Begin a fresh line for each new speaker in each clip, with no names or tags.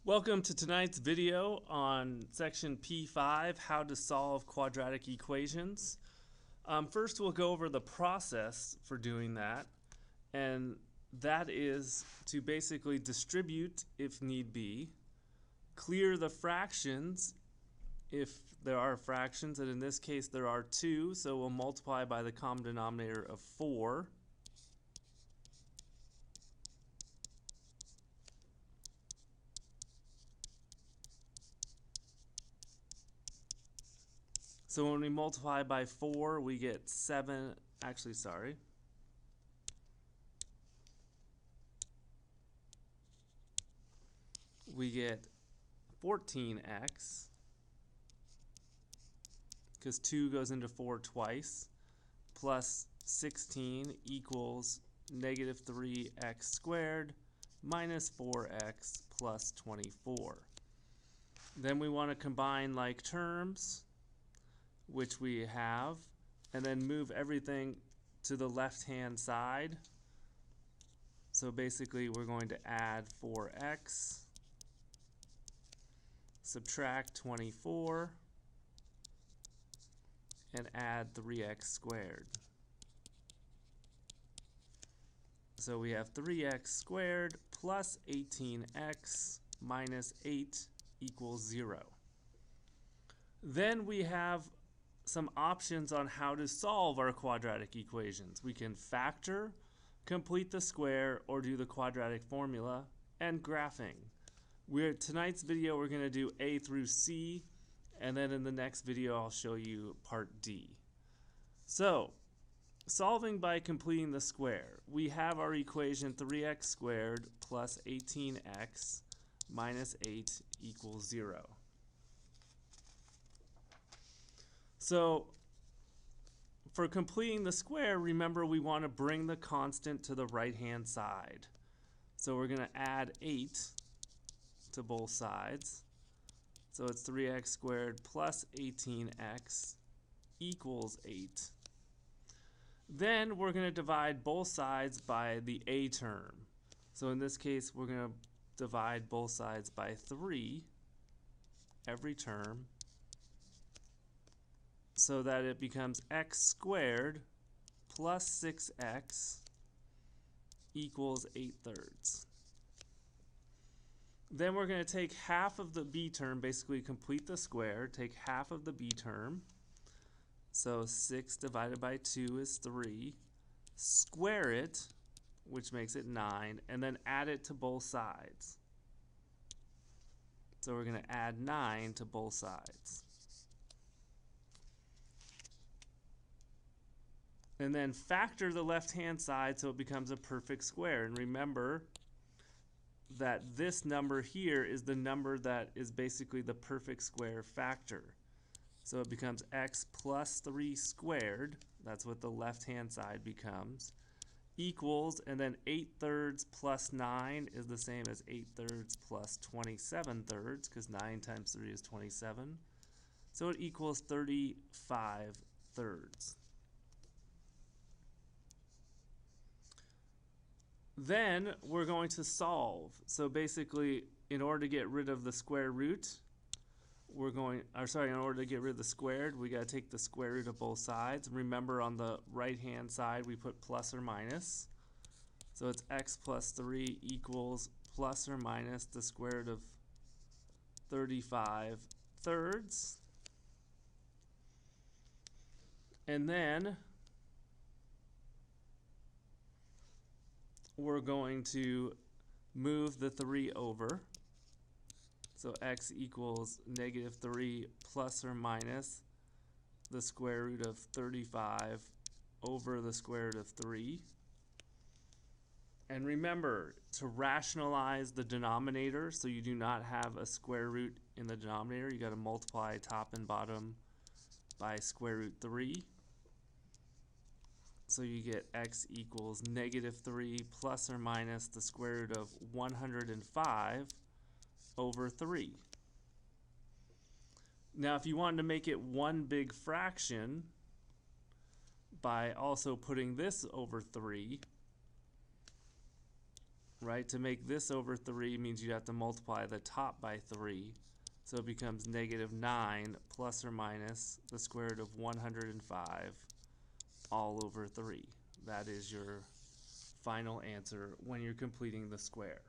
Welcome to tonight's video on section P-5, how to solve quadratic equations. First we'll go over the process for doing that, and that is to basically distribute if need be, clear the fractions if there are fractions, and in this case there are two, so we'll multiply by the common denominator of 4. So when we multiply by 4, we get 7, actually, sorry. We get 14x, because 2 goes into 4 twice, plus 16 equals negative 3x squared minus 4x plus 24. Then we want to combine like terms, which we have, and then move everything to the left-hand side. So basically we're going to add 4x, subtract 24, and add 3x squared. So we have 3x squared plus 18x minus 8 equals 0. Then we have some options on how to solve our quadratic equations. We can factor, complete the square, or do the quadratic formula, and graphing. Tonight's video we're going to do A through C, and then in the next video I'll show you part D. So, solving by completing the square. We have our equation 3x squared plus 18x minus 8 equals 0. So, for completing the square, remember we want to bring the constant to the right-hand side. So we're going to add 8 to both sides. So it's 3x squared plus 18x equals 8. Then we're going to divide both sides by the a term. So in this case, we're going to divide both sides by 3 every term, so that it becomes x squared plus 6x equals 8/3. Then we're going to take half of the b term, basically complete the square, take half of the b term. So 6 divided by 2 is 3. Square it, which makes it 9, and then add it to both sides. So we're going to add 9 to both sides. And then factor the left-hand side so it becomes a perfect square. And remember that this number here is the number that is basically the perfect square factor. So it becomes x plus 3 squared, that's what the left-hand side becomes, equals, and then 8/3 plus 9 is the same as 8/3 plus 27/3, because 9 times 3 is 27. So it equals 35/3. Then we're going to solve. So basically, in order to get rid of the square root, in order to get rid of the squared, we got to take the square root of both sides. Remember, on the right-hand side, we put plus or minus. So it's x plus 3 equals plus or minus the square root of 35/3. And then we're going to move the 3 over. So x equals negative 3 plus or minus the square root of 35 over the square root of 3. And remember to rationalize the denominator, so you do not have a square root in the denominator. You got to multiply top and bottom by square root 3. So you get x equals negative 3 plus or minus the square root of 105 over 3. Now if you wanted to make it one big fraction by also putting this over 3, right? To make this over 3 means you have to multiply the top by 3. So it becomes negative 9 plus or minus the square root of 105 all over 3. That is your final answer when you're completing the square.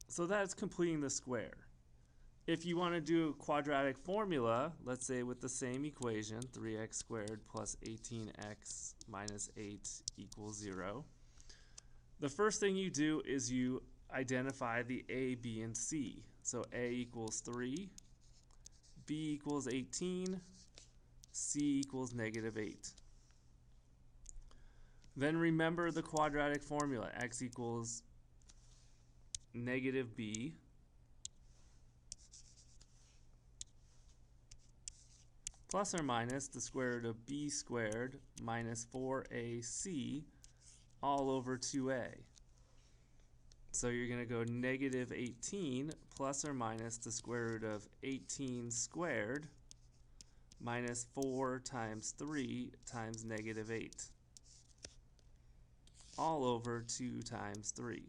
So that's completing the square. If you want to do a quadratic formula, let's say with the same equation, 3x squared plus 18x minus 8 equals 0, the first thing you do is you identify the a, b, and c. So a equals 3, b equals 18, c equals negative 8. Then remember the quadratic formula. X equals negative b plus or minus the square root of b squared minus 4ac all over 2a. So you're going to go negative 18 plus or minus the square root of 18 squared minus 4 times 3 times negative 8 all over 2 times 3.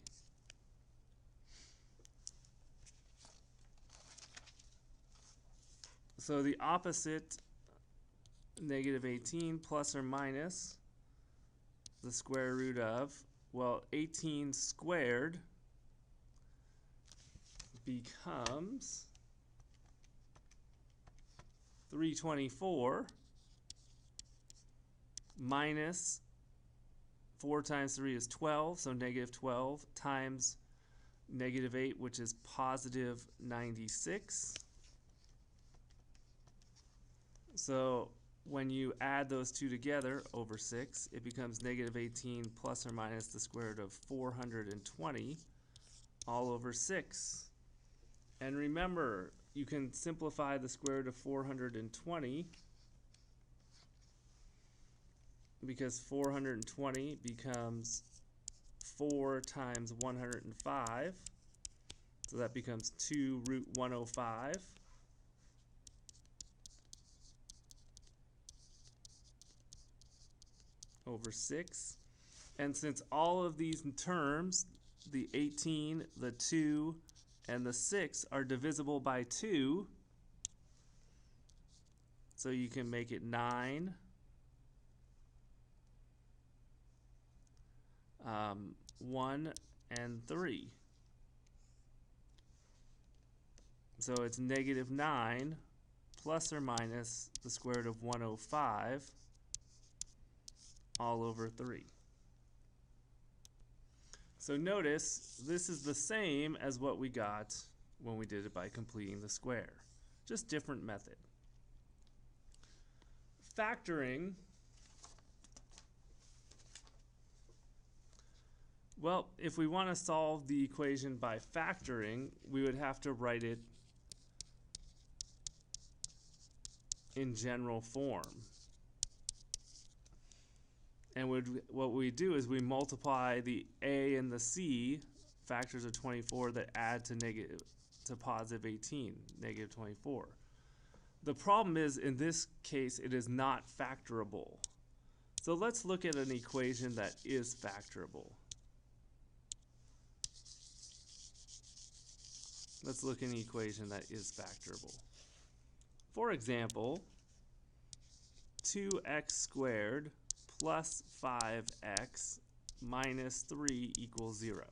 So the opposite, negative 18 plus or minus the square root of, well, 18 squared becomes 324 minus 4 times 3 is 12, so negative 12 times negative 8, which is positive 96. So when you add those two together over 6, it becomes negative 18 plus or minus the square root of 420 all over 6. And remember, you can simplify the square root of 420 because 420 becomes 4 times 105. So that becomes 2 root 105. Over 6. And since all of these terms, the 18, the 2, and the 6 are divisible by 2, so you can make it 9, 1, and 3. So it's negative 9 plus or minus the square root of 105 all over 3. So notice this is the same as what we got when we did it by completing the square. Just different method. Factoring. Well, if we want to solve the equation by factoring, we would have to write it in general form. And what we do is we multiply the a and the c, factors of 24 that add to positive 18, negative 24. The problem is, in this case, it is not factorable. So let's look at an equation that is factorable. Let's look at an equation that is factorable. For example, 2x squared plus 5x minus 3 equals 0.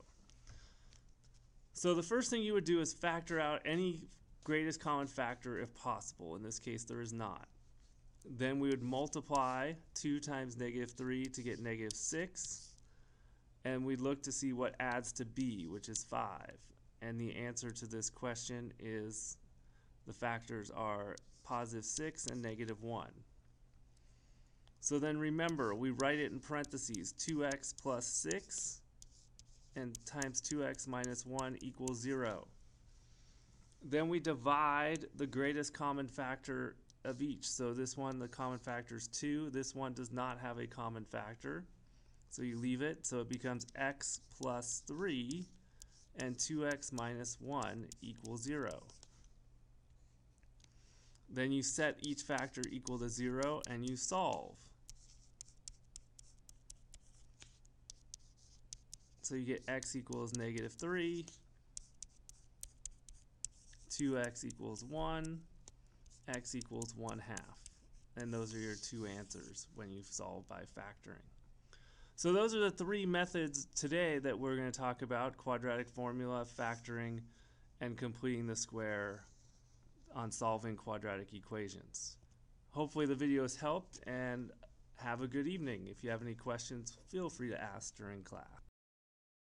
So the first thing you would do is factor out any greatest common factor if possible. In this case, there is not. Then we would multiply 2 times negative 3 to get negative 6. And we'd look to see what adds to b, which is 5. And the answer to this question is, the factors are positive 6 and negative 1. So then remember, we write it in parentheses, 2x plus 6 and times 2x minus 1 equals 0. Then we divide the greatest common factor of each. So this one, the common factor is 2. This one does not have a common factor. So you leave it. So it becomes x plus 3 and 2x minus 1 equals 0. Then you set each factor equal to 0 and you solve. So you get x equals -3, 2x equals 1, x equals 1/2. And those are your two answers when you solve by factoring. So those are the three methods today that we're going to talk about: quadratic formula, factoring, and completing the square on solving quadratic equations. Hopefully the video has helped, and have a good evening. If you have any questions, feel free to ask during class.